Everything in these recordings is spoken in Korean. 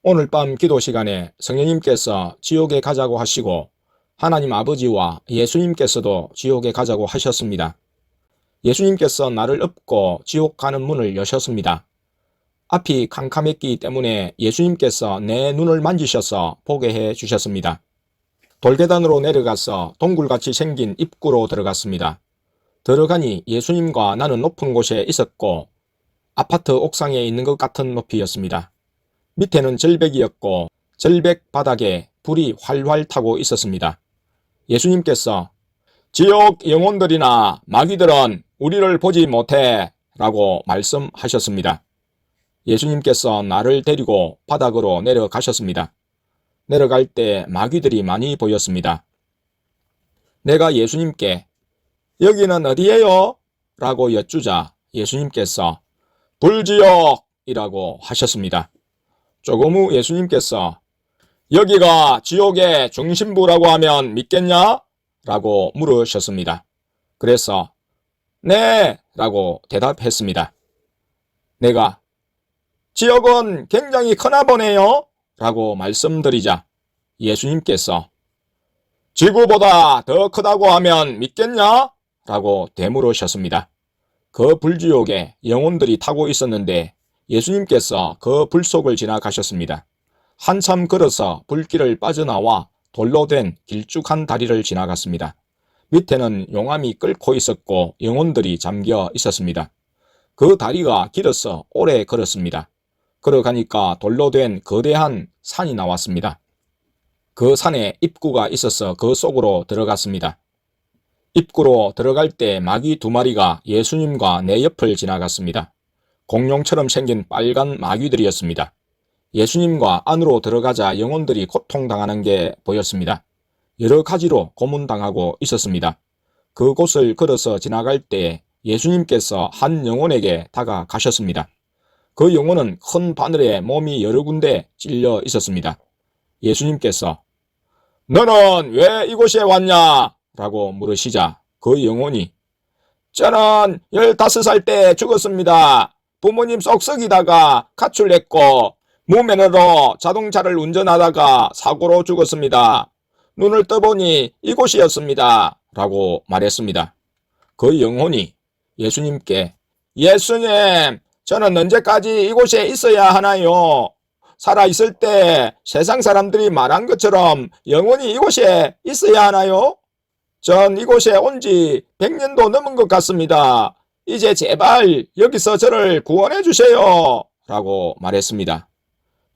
오늘 밤 기도 시간에 성령님께서 지옥에 가자고 하시고 하나님 아버지와 예수님께서도 지옥에 가자고 하셨습니다. 예수님께서 나를 업고 지옥 가는 문을 여셨습니다. 앞이 캄캄했기 때문에 예수님께서 내 눈을 만지셔서 보게 해 주셨습니다. 돌계단으로 내려가서 동굴같이 생긴 입구로 들어갔습니다. 들어가니 예수님과 나는 높은 곳에 있었고 아파트 옥상에 있는 것 같은 높이였습니다. 밑에는 절벽이었고 절벽 바닥에 불이 활활 타고 있었습니다. 예수님께서 지옥 영혼들이나 마귀들은 우리를 보지 못해 라고 말씀하셨습니다. 예수님께서 나를 데리고 바닥으로 내려가셨습니다. 내려갈 때 마귀들이 많이 보였습니다. 내가 예수님께 여기는 어디예요? 라고 여쭈자 예수님께서 불지옥이라고 하셨습니다. 조금 후 예수님께서 여기가 지옥의 중심부라고 하면 믿겠냐? 라고 물으셨습니다. 그래서 네! 라고 대답했습니다. 내가 지옥은 굉장히 크나 보네요? 라고 말씀드리자 예수님께서 지구보다 더 크다고 하면 믿겠냐? 라고 되물으셨습니다. 그 불지옥에 영혼들이 타고 있었는데 예수님께서 그 불 속을 지나가셨습니다. 한참 걸어서 불길을 빠져나와 돌로 된 길쭉한 다리를 지나갔습니다. 밑에는 용암이 끓고 있었고 영혼들이 잠겨 있었습니다. 그 다리가 길어서 오래 걸었습니다. 걸어가니까 돌로 된 거대한 산이 나왔습니다. 그 산에 입구가 있어서 그 속으로 들어갔습니다. 입구로 들어갈 때 마귀 2마리가 예수님과 내 옆을 지나갔습니다. 공룡처럼 생긴 빨간 마귀들이었습니다. 예수님과 안으로 들어가자 영혼들이 고통당하는 게 보였습니다. 여러 가지로 고문당하고 있었습니다. 그곳을 걸어서 지나갈 때 예수님께서 한 영혼에게 다가가셨습니다. 그 영혼은 큰 바늘에 몸이 여러 군데 찔려 있었습니다. 예수님께서 너는 왜 이곳에 왔냐? 라고 물으시자 그 영혼이 저는 15살 때 죽었습니다. 부모님 쏙썩이다가 가출했고 무면허로 자동차를 운전하다가 사고로 죽었습니다. 눈을 떠보니 이곳이었습니다. 라고 말했습니다. 그 영혼이 예수님께 예수님, 저는 언제까지 이곳에 있어야 하나요? 살아있을 때 세상 사람들이 말한 것처럼 영원히 이곳에 있어야 하나요? 전 이곳에 온 지 100년도 넘은 것 같습니다. 이제 제발 여기서 저를 구원해 주세요. 라고 말했습니다.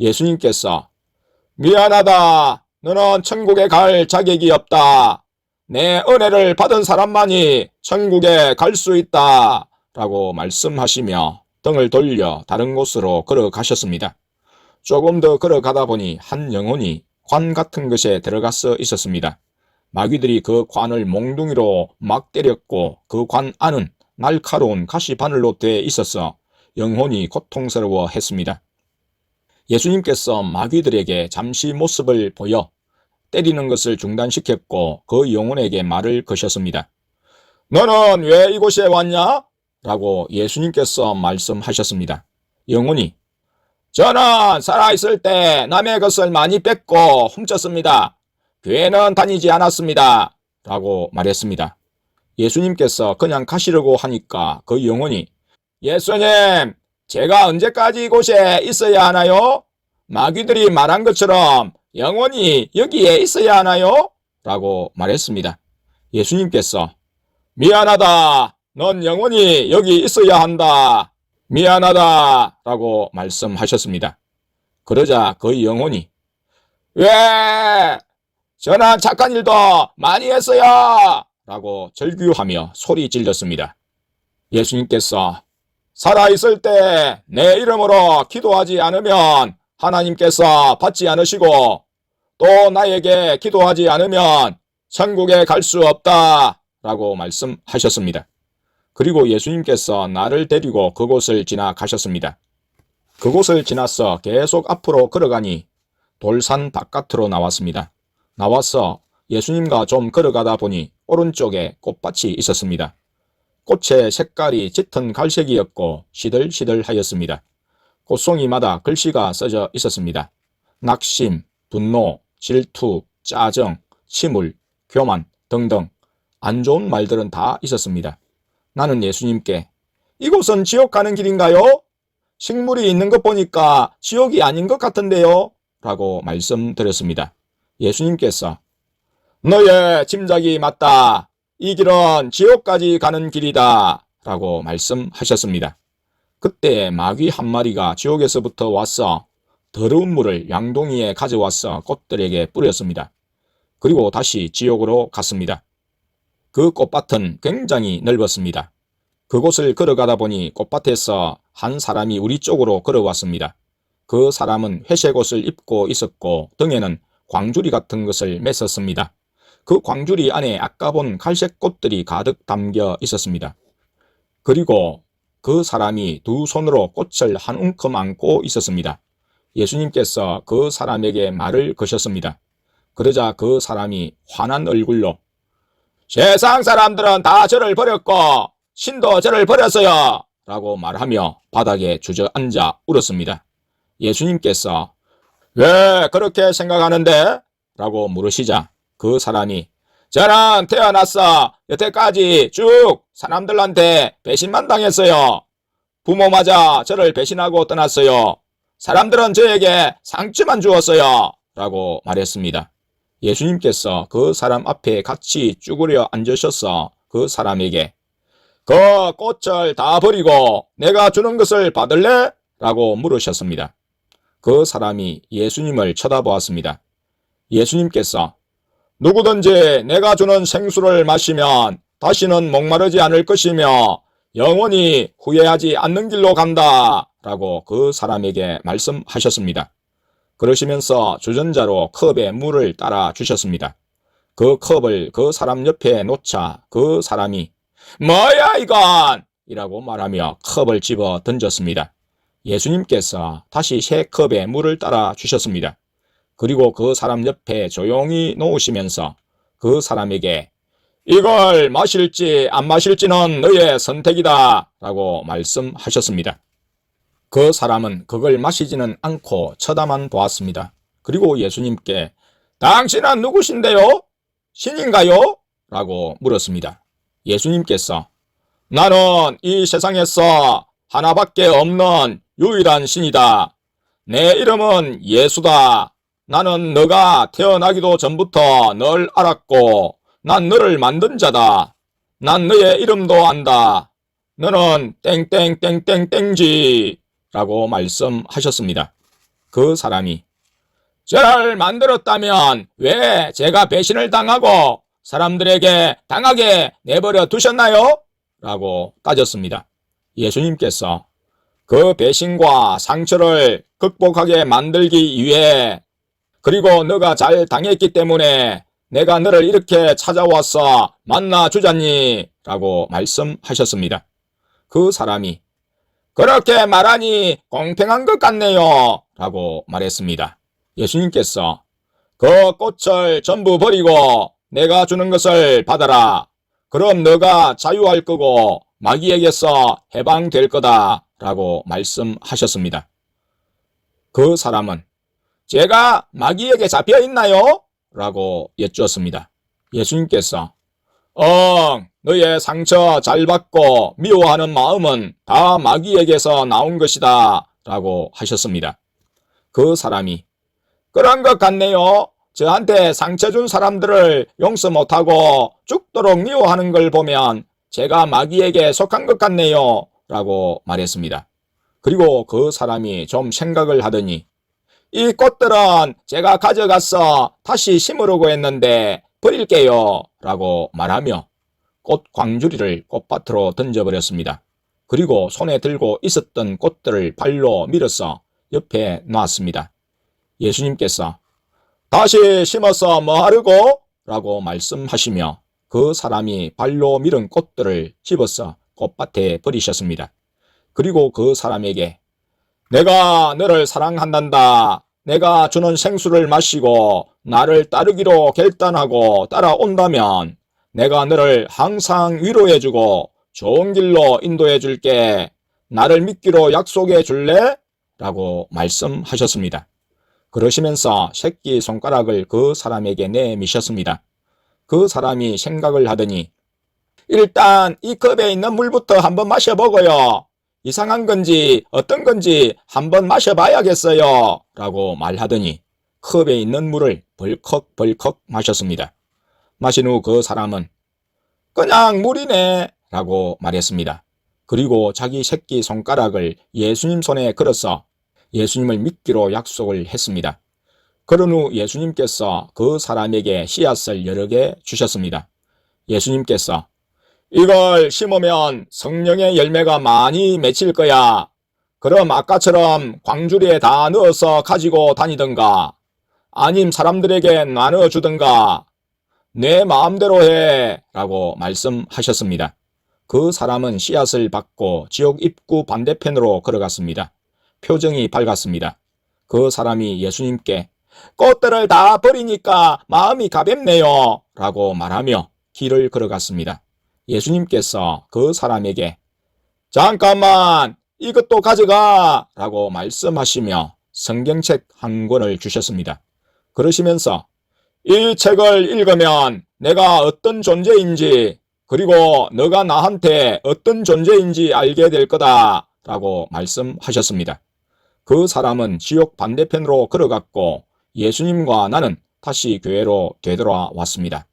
예수님께서 미안하다. 너는 천국에 갈 자격이 없다. 내 은혜를 받은 사람만이 천국에 갈 수 있다. 라고 말씀하시며 등을 돌려 다른 곳으로 걸어가셨습니다. 조금 더 걸어가다 보니 한 영혼이 관 같은 것에 들어가서 있었습니다. 마귀들이 그 관을 몽둥이로 막 때렸고 그 관 안은 날카로운 가시바늘로 돼 있어서 영혼이 고통스러워 했습니다. 예수님께서 마귀들에게 잠시 모습을 보여 때리는 것을 중단시켰고 그 영혼에게 말을 거셨습니다. 너는 왜 이곳에 왔냐? 라고 예수님께서 말씀하셨습니다. 영혼이 저는 살아있을 때 남의 것을 많이 뺏고 훔쳤습니다. 교회는 다니지 않았습니다. 라고 말했습니다. 예수님께서 그냥 가시려고 하니까 그 영혼이 예수님, 제가 언제까지 이곳에 있어야 하나요? 마귀들이 말한 것처럼 영원히 여기에 있어야 하나요? 라고 말했습니다. 예수님께서 미안하다. 넌 영원히 여기 있어야 한다. 미안하다. 라고 말씀하셨습니다. 그러자 그 영혼이 왜? 저는 착한 일도 많이 했어요. 라고 절규하며 소리 질렀습니다. 예수님께서 살아있을 때 내 이름으로 기도하지 않으면 하나님께서 받지 않으시고 또 나에게 기도하지 않으면 천국에 갈 수 없다. 라고 말씀하셨습니다. 그리고 예수님께서 나를 데리고 그곳을 지나가셨습니다. 그곳을 지나서 계속 앞으로 걸어가니 돌산 바깥으로 나왔습니다. 나와서 예수님과 좀 걸어가다 보니 오른쪽에 꽃밭이 있었습니다. 꽃의 색깔이 짙은 갈색이었고 시들시들하였습니다. 꽃송이마다 글씨가 써져 있었습니다. 낙심, 분노, 질투, 짜증, 침울, 교만 등등 안 좋은 말들은 다 있었습니다. 나는 예수님께 이곳은 지옥 가는 길인가요? 식물이 있는 것 보니까 지옥이 아닌 것 같은데요? 라고 말씀드렸습니다. 예수님께서 너의 짐작이 맞다. 이 길은 지옥까지 가는 길이다. 라고 말씀하셨습니다. 그때 마귀 한 마리가 지옥에서부터 와서 더러운 물을 양동이에 가져와서 꽃들에게 뿌렸습니다. 그리고 다시 지옥으로 갔습니다. 그 꽃밭은 굉장히 넓었습니다. 그곳을 걸어가다 보니 꽃밭에서 한 사람이 우리 쪽으로 걸어왔습니다. 그 사람은 회색 옷을 입고 있었고 등에는 광주리 같은 것을 맸었습니다. 그 광주리 안에 아까 본 갈색 꽃들이 가득 담겨 있었습니다. 그리고 그 사람이 두 손으로 꽃을 한 움큼 안고 있었습니다. 예수님께서 그 사람에게 말을 거셨습니다. 그러자 그 사람이 화난 얼굴로 세상 사람들은 다 저를 버렸고 신도 저를 버렸어요 라고 말하며 바닥에 주저앉아 울었습니다. 예수님께서 왜 그렇게 생각하는데? 라고 물으시자 그 사람이 저는 태어나서 여태까지 쭉 사람들한테 배신만 당했어요. 부모마저 저를 배신하고 떠났어요. 사람들은 저에게 상처만 주었어요. 라고 말했습니다. 예수님께서 그 사람 앞에 같이 쭈그려 앉으셔서 그 사람에게 그 꽃을 다 버리고 내가 주는 것을 받을래? 라고 물으셨습니다. 그 사람이 예수님을 쳐다보았습니다. 예수님께서 누구든지 내가 주는 생수를 마시면 다시는 목마르지 않을 것이며 영원히 후회하지 않는 길로 간다 라고 그 사람에게 말씀하셨습니다. 그러시면서 주전자로 컵에 물을 따라 주셨습니다. 그 컵을 그 사람 옆에 놓자 그 사람이 뭐야 이건! 이라고 말하며 컵을 집어 던졌습니다. 예수님께서 다시 새 컵에 물을 따라 주셨습니다. 그리고 그 사람 옆에 조용히 놓으시면서 그 사람에게 이걸 마실지 안 마실지는 너의 선택이다 라고 말씀하셨습니다. 그 사람은 그걸 마시지는 않고 쳐다만 보았습니다. 그리고 예수님께 당신은 누구신데요? 신인가요? 라고 물었습니다. 예수님께서 나는 이 세상에서 하나밖에 없는 유일한 신이다. 내 이름은 예수다. 나는 너가 태어나기도 전부터 널 알았고 난 너를 만든 자다. 난 너의 이름도 안다. 너는 땡땡땡땡땡지 라고 말씀하셨습니다. 그 사람이 저를 만들었다면 왜 제가 배신을 당하고 사람들에게 당하게 내버려 두셨나요? 라고 따졌습니다. 예수님께서 그 배신과 상처를 극복하게 만들기 위해 그리고 너가 잘 당했기 때문에 내가 너를 이렇게 찾아와서 만나 주잖니 라고 말씀하셨습니다. 그 사람이 그렇게 말하니 공평한 것 같네요 라고 말했습니다. 예수님께서 그 꽃을 전부 버리고 내가 주는 것을 받아라. 그럼 너가 자유할 거고 마귀에게서 해방될 거다 라고 말씀하셨습니다. 그 사람은 제가 마귀에게 잡혀 있나요? 라고 여쭈었습니다. 예수님께서 너의 상처 잘 받고 미워하는 마음은 다 마귀에게서 나온 것이다 라고 하셨습니다. 그 사람이 그런 것 같네요. 저한테 상처 준 사람들을 용서 못하고 죽도록 미워하는 걸 보면 제가 마귀에게 속한 것 같네요 라고 말했습니다. 그리고 그 사람이 좀 생각을 하더니 이 꽃들은 제가 가져가서 다시 심으려고 했는데 버릴게요 라고 말하며 꽃 광주리를 꽃밭으로 던져버렸습니다. 그리고 손에 들고 있었던 꽃들을 발로 밀어서 옆에 놨습니다. 예수님께서 다시 심어서 뭐 하려고? 라고 말씀하시며 그 사람이 발로 밀은 꽃들을 집어서 꽃밭에 버리셨습니다. 그리고 그 사람에게 내가 너를 사랑한단다. 내가 주는 생수를 마시고 나를 따르기로 결단하고 따라온다면 내가 너를 항상 위로해주고 좋은 길로 인도해줄게. 나를 믿기로 약속해 줄래? 라고 말씀하셨습니다. 그러시면서 새끼손가락을 그 사람에게 내미셨습니다. 그 사람이 생각을 하더니 일단 이 컵에 있는 물부터 한번 마셔보고요. 이상한 건지 어떤 건지 한번 마셔봐야겠어요. 라고 말하더니 컵에 있는 물을 벌컥벌컥 마셨습니다. 마신 후 그 사람은 그냥 물이네 라고 말했습니다. 그리고 자기 새끼손가락을 예수님 손에 걸어서 예수님을 믿기로 약속을 했습니다. 그런 후 예수님께서 그 사람에게 씨앗을 여러 개 주셨습니다. 예수님께서 이걸 심으면 성령의 열매가 많이 맺힐 거야. 그럼 아까처럼 광주리에 다 넣어서 가지고 다니든가 아님 사람들에게 나눠주든가 내 마음대로 해 라고 말씀하셨습니다. 그 사람은 씨앗을 받고 지옥 입구 반대편으로 걸어갔습니다. 표정이 밝았습니다. 그 사람이 예수님께 꽃들을 다 버리니까 마음이 가볍네요 라고 말하며 길을 걸어갔습니다. 예수님께서 그 사람에게 잠깐만 이것도 가져가 라고 말씀하시며 성경책 한 권을 주셨습니다. 그러시면서 이 책을 읽으면 내가 어떤 존재인지 그리고 너가 나한테 어떤 존재인지 알게 될 거다 라고 말씀하셨습니다. 그 사람은 지옥 반대편으로 걸어갔고 예수님과 나는 다시 교회로 되돌아왔습니다.